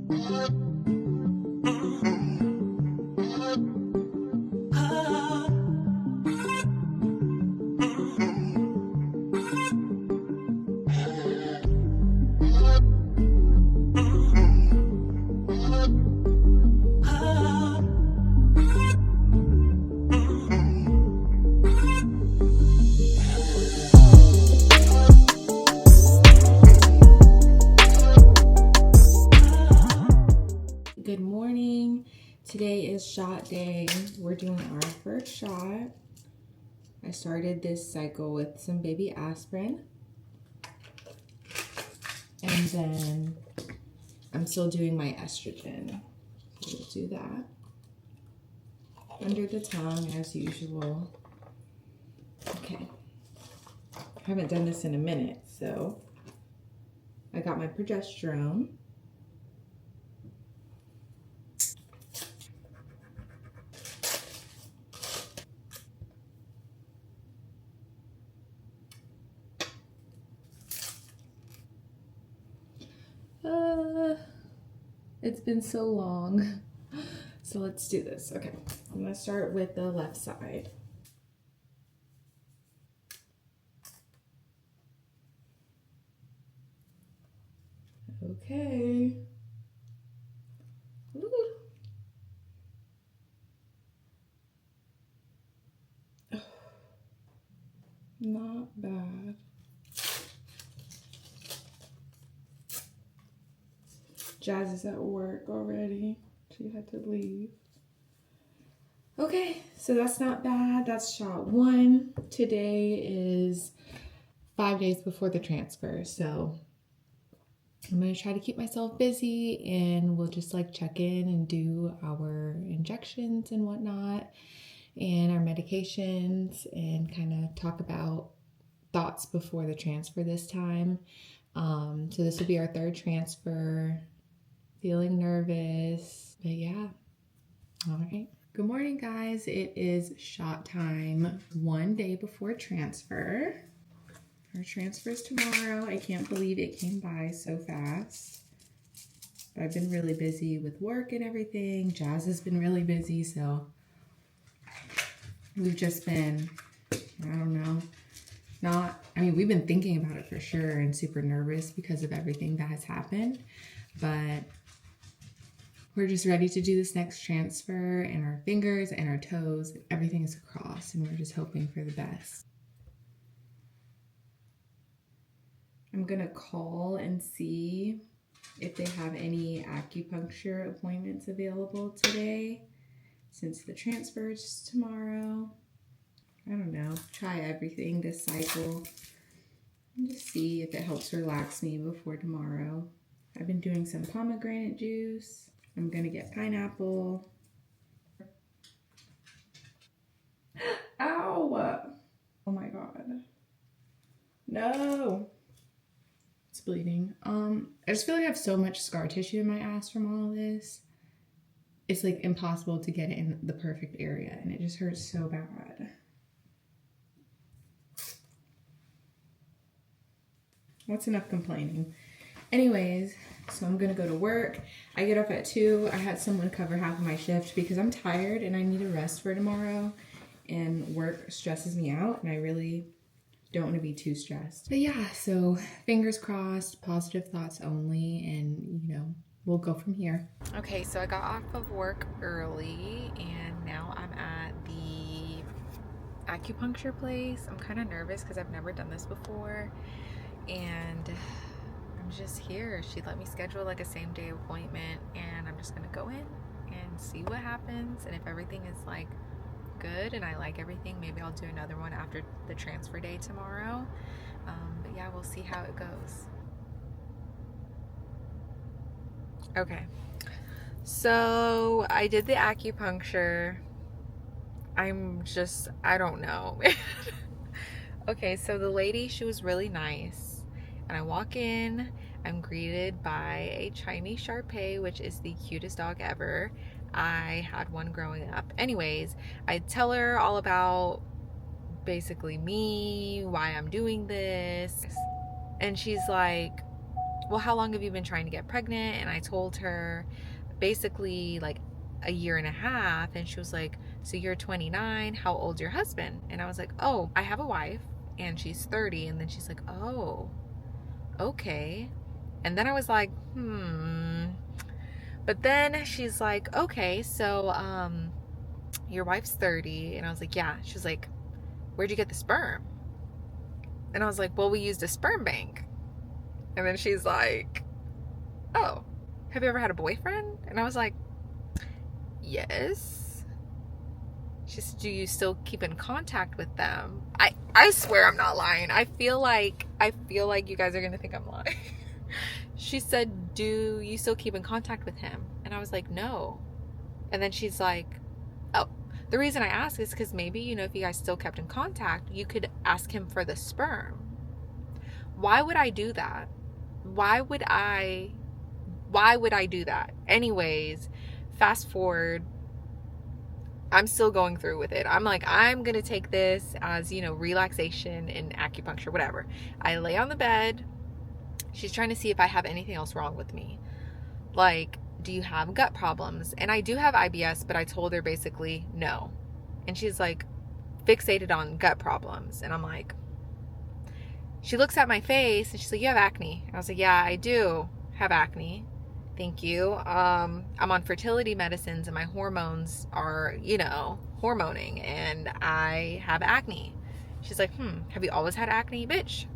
Good morning. Today is shot day. We're doing our first shot. I started this cycle with some baby aspirin. And then I'm still doing my estrogen. So we'll do that. Under the tongue as usual. Okay. I haven't done this in a minute, so I got my progesterone. It's been so long. So let's do this. Okay, I'm gonna start with the left side. Okay. Ooh. Not bad. Jazz is at work already. She had to leave. Okay, so that's not bad. That's shot one. Today is 5 days before the transfer, so I'm gonna try to keep myself busy, and we'll just like check in and do our injections and whatnot and our medications and kind of talk about thoughts before the transfer this time. So this will be our third transfer. Feeling nervous, but yeah. All right. Good morning, guys. It is shot time 1 day before transfer. Our transfer is tomorrow. I can't believe it came by so fast. But I've been really busy with work and everything. Jazz has been really busy, so we've just been, I don't know, we've been thinking about it for sure and super nervous because of everything that has happened, but we're just ready to do this next transfer, and our fingers and our toes, everything is crossed, and we're just hoping for the best. I'm gonna call and see if they have any acupuncture appointments available today, since the transfer is tomorrow. I don't know, try everything this cycle and just see if it helps relax me before tomorrow. I've been doing some pomegranate juice. I'm gonna get pineapple. Ow! Oh my god. No! It's bleeding. I just feel like I have so much scar tissue in my ass from all of this. It's like impossible to get it in the perfect area, and it just hurts so bad. What's enough complaining? Anyways, so I'm gonna go to work. I get off at 2. I had someone cover half of my shift because I'm tired and I need a rest for tomorrow, and work stresses me out, and I really don't want to be too stressed. But yeah, so fingers crossed, positive thoughts only, and you know, we'll go from here. Okay, so I got off of work early and now I'm at the acupuncture place. I'm kind of nervous because I've never done this before, and I'm just here. She let me schedule like a same day appointment, and I'm just gonna go in and see what happens, and if everything is like good and I like everything, maybe I'll do another one after the transfer day tomorrow. But yeah, we'll see how it goes. Okay, so I did the acupuncture. I don't know. Okay, so the lady, she was really nice, and I walk in, I'm greeted by a Chinese Shar Pei, which is the cutest dog ever. I had one growing up. Anyways, I tell her all about basically me, why I'm doing this, and she's like, well, how long have you been trying to get pregnant? And I told her basically like a year and a half. And she was like, so you're 29. How old's your husband? And I was like, oh, I have a wife and she's 30. And then she's like, oh, okay. And then I was like, But then she's like, okay, so your wife's 30. And I was like, yeah. She was like, where'd you get the sperm? And I was like, well, we used a sperm bank. And then she's like, oh, have you ever had a boyfriend? And I was like, yes. She said, do you still keep in contact with them? I swear I'm not lying. I feel like you guys are gonna think I'm lying. She said, do you still keep in contact with him? And I was like, no. And then she's like, oh, the reason I ask is because maybe, if you guys still kept in contact, you could ask him for the sperm. Why would I do that? Why would I do that? Anyways, fast forward, I'm still going through with it. I'm like, I'm going to take this as, relaxation and acupuncture, whatever. I lay on the bed. She's trying to see if I have anything else wrong with me. Like, do you have gut problems? And I do have IBS, but I told her basically no. And she's like fixated on gut problems. And I'm like, she looks at my face and she's like, you have acne. And I was like, yeah, I do have acne. Thank you. I'm on fertility medicines and my hormones are, hormoning and I have acne. She's like, have you always had acne? Bitch,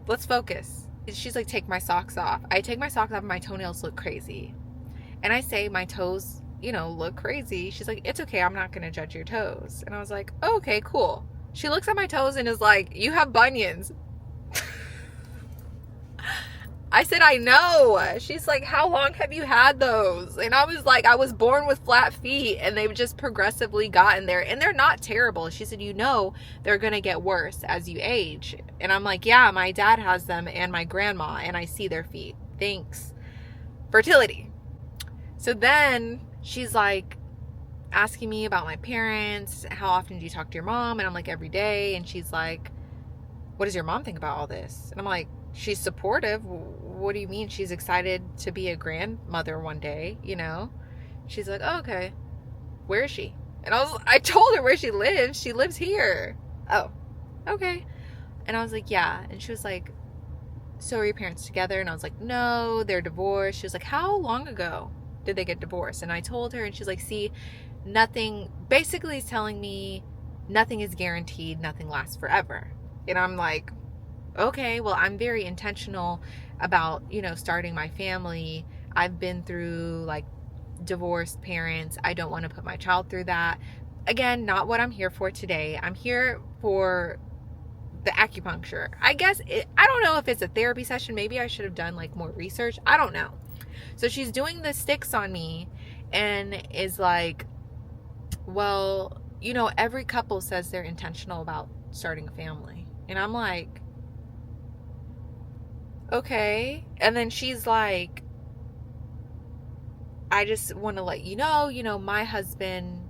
let's focus. She's like, take my socks off. I take my socks off and my toenails look crazy. And I say my toes, look crazy. She's like, it's okay. I'm not going to judge your toes. And I was like, oh, okay, cool. She looks at my toes and is like, you have bunions. I said, I know. She's like, how long have you had those? And I was like, I was born with flat feet and they've just progressively gotten there. And they're not terrible. She said, they're going to get worse as you age. And I'm like, yeah, my dad has them and my grandma, and I see their feet. Thanks. Fertility. So then she's like asking me about my parents. How often do you talk to your mom? And I'm like, every day. And she's like, what does your mom think about all this? And I'm like, she's supportive. What do you mean? She's excited to be a grandmother one day, She's like, oh, okay. Where is she? And I told her where she lives. She lives here. Oh, okay. And I was like, yeah. And she was like, so are your parents together? And I was like, no, they're divorced. She was like, how long ago did they get divorced? And I told her, and she's like, see, nothing, basically is telling me nothing is guaranteed, nothing lasts forever. And I'm like, okay, well, I'm very intentional about, starting my family. I've been through like divorced parents. I don't want to put my child through that. Again, not what I'm here for today. I'm here for the acupuncture. I don't know if it's a therapy session. Maybe I should have done like more research. I don't know. So she's doing the sticks on me and is like, well, every couple says they're intentional about starting a family. And I'm like, okay. And then she's like, I just want to let you know, my husband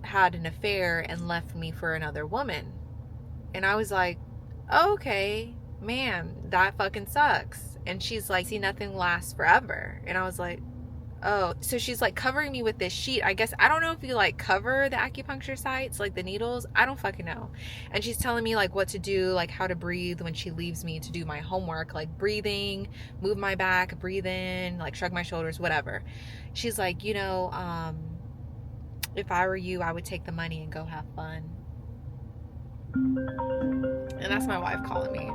had an affair and left me for another woman. And I was like, oh, okay, man, that fucking sucks. And she's like, see, nothing lasts forever. And I was like, oh, so she's like covering me with this sheet. I guess, I don't know if you like cover the acupuncture sites, like the needles. I don't fucking know. And she's telling me like what to do, like how to breathe when she leaves me to do my homework, like breathing, move my back, breathe in, like shrug my shoulders, whatever. She's like, if I were you, I would take the money and go have fun. And that's my wife calling me.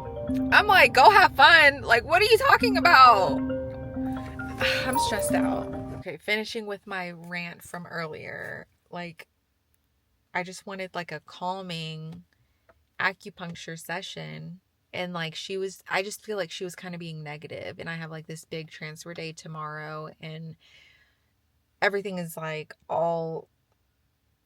I'm like, go have fun. Like, what are you talking about? I'm stressed out. Okay, finishing with my rant from earlier. Like, I just wanted like a calming acupuncture session. And like I just feel like she was kind of being negative. And I have like this big transfer day tomorrow. And everything is like all,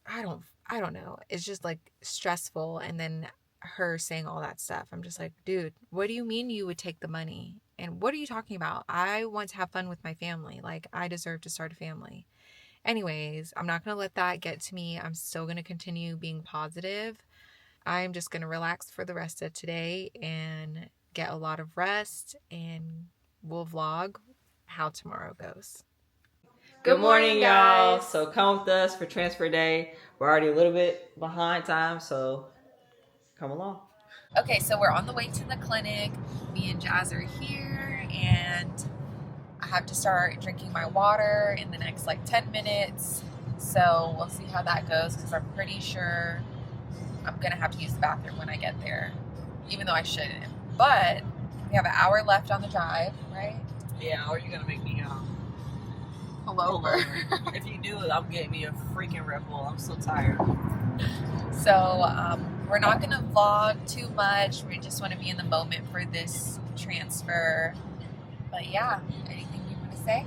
I don't know. It's just like stressful. And then her saying all that stuff. I'm just like, dude, what do you mean you would take the money? And what are you talking about? I want to have fun with my family. Like, I deserve to start a family. Anyways, I'm not going to let that get to me. I'm still going to continue being positive. I'm just going to relax for the rest of today and get a lot of rest and we'll vlog how tomorrow goes. Good morning, y'all. So come with us for transfer day. We're already a little bit behind time, so come along. Okay, so we're on the way to the clinic. Me and Jazz are here, and I have to start drinking my water in the next like 10 minutes. So we'll see how that goes, because I'm pretty sure I'm gonna have to use the bathroom when I get there, even though I shouldn't. But we have an hour left on the drive, right? Yeah, or you're gonna make me Pull over. If you do it, I'm getting me a freaking Red Bull. I'm so tired. So we're not gonna vlog too much. We just want to be in the moment for this transfer. But yeah, anything you want to say?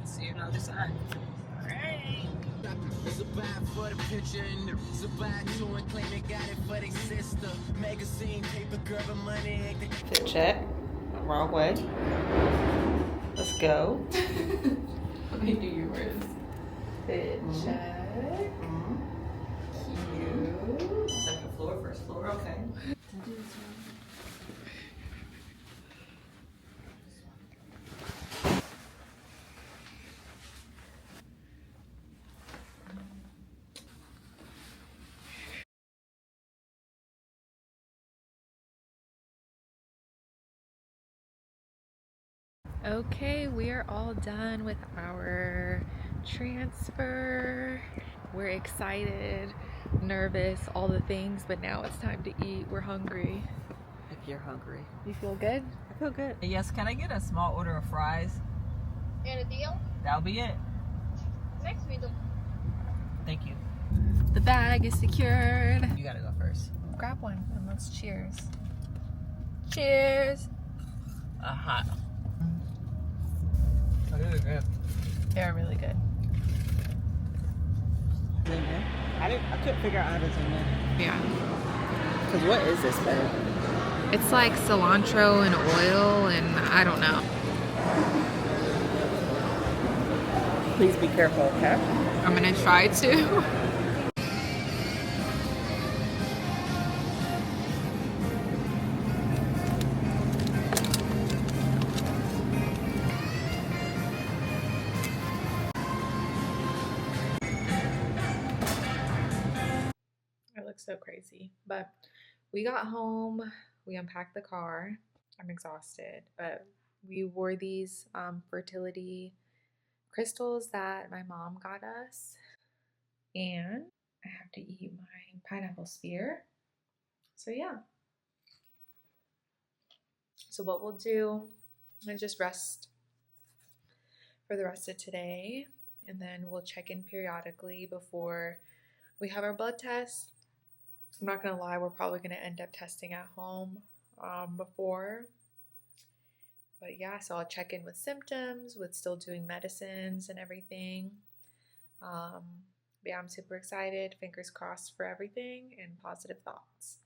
See you on the other side. All right. Survive for the picture and the survive to and claim they got it for their sister. Magazine, paper, girl, and money. Fit check. Wrong way. Let's go. Let me do yours. Fit check. Cute. Second floor, first floor, okay. Okay, we are all done with our transfer. We're excited, nervous, all the things, but now it's time to eat. We're hungry. If you're hungry. You feel good? I feel good. Yes, can I get a small order of fries? And a deal? That'll be it. Next we do. Thank you. The bag is secured. You gotta go first. Grab one and let's cheers. Cheers. Hot. Oh, these are good. They're really good. I couldn't figure out how to zoom in. Yeah. Cause what is this, babe? It's like cilantro and oil and I don't know. Please be careful, okay? I'm gonna try to. I look so crazy, but we got home, we unpacked the car. I'm exhausted, but we wore these fertility crystals that my mom got us, and I have to eat my pineapple spear. So yeah. So what we'll do is just rest for the rest of today, and then we'll check in periodically before we have our blood test. I'm not gonna lie, we're probably gonna end up testing at home before. But yeah, so I'll check in with symptoms, with still doing medicines and everything. But yeah, I'm super excited. Fingers crossed for everything and positive thoughts.